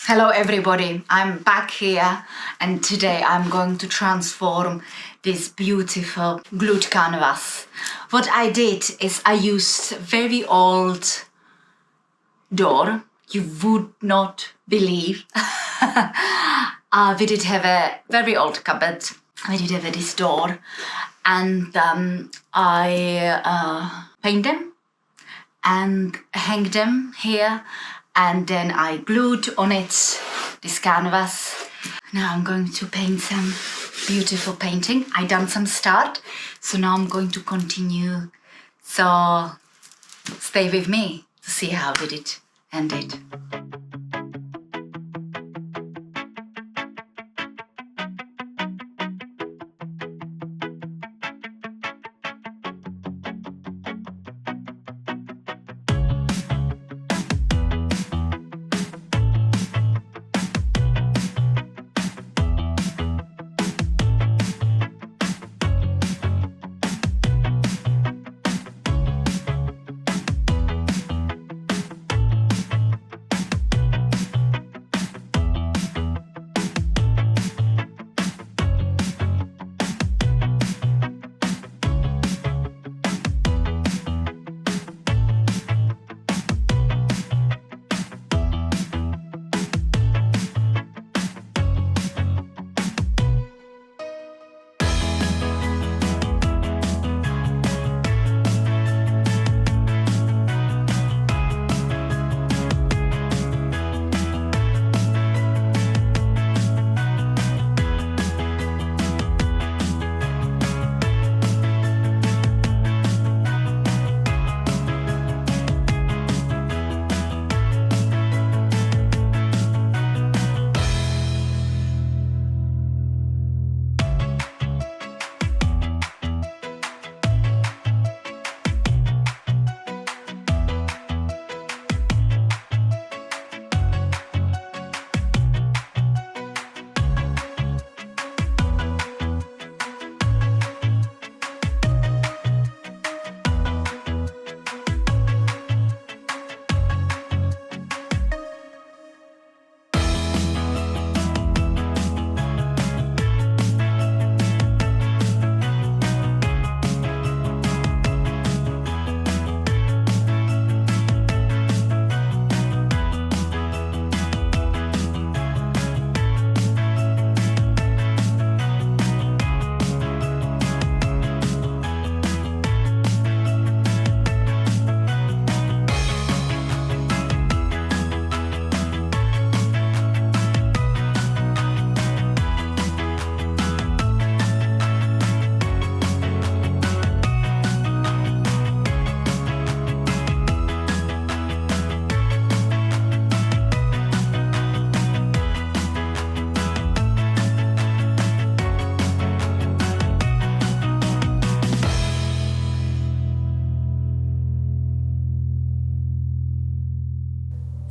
Hello everybody, I'm back here and today I'm going to transform this beautiful glued canvas. What I did is I used very old door. You would not believe. We did have a very old cupboard. We did have this door and I paint them and hang them here, and then I glued on it this canvas. Now I'm going to paint some beautiful painting. I done some start, so now I'm going to continue. So stay with me to see how did it ended.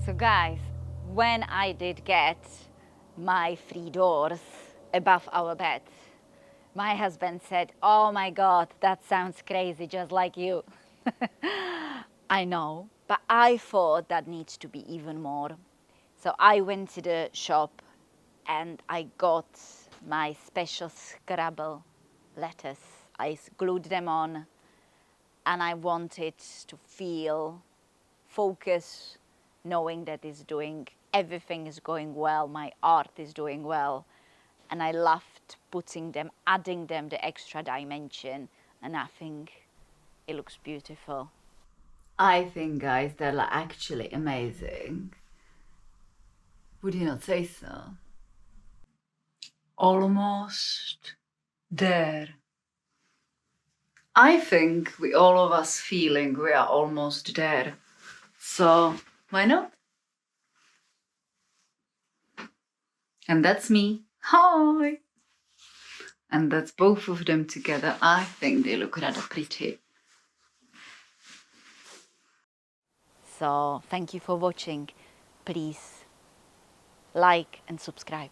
So guys, when I did get my 3 doors above our bed, my husband said, "Oh my God, that sounds crazy, just like you." I know, but I thought that needs to be even more. So I went to the shop and I got my special Scrabble letters. I glued them on and I wanted to feel focus, knowing that everything is going well, my art is doing well. And I loved putting them, adding them the extra dimension, and I think it looks beautiful. I think, guys, they're actually amazing. Would you not say so? Almost there. I think we all of us feeling we are almost there. So why not? And that's me. Hi! And that's both of them together. I think they look rather pretty. So thank you for watching. Please like and subscribe.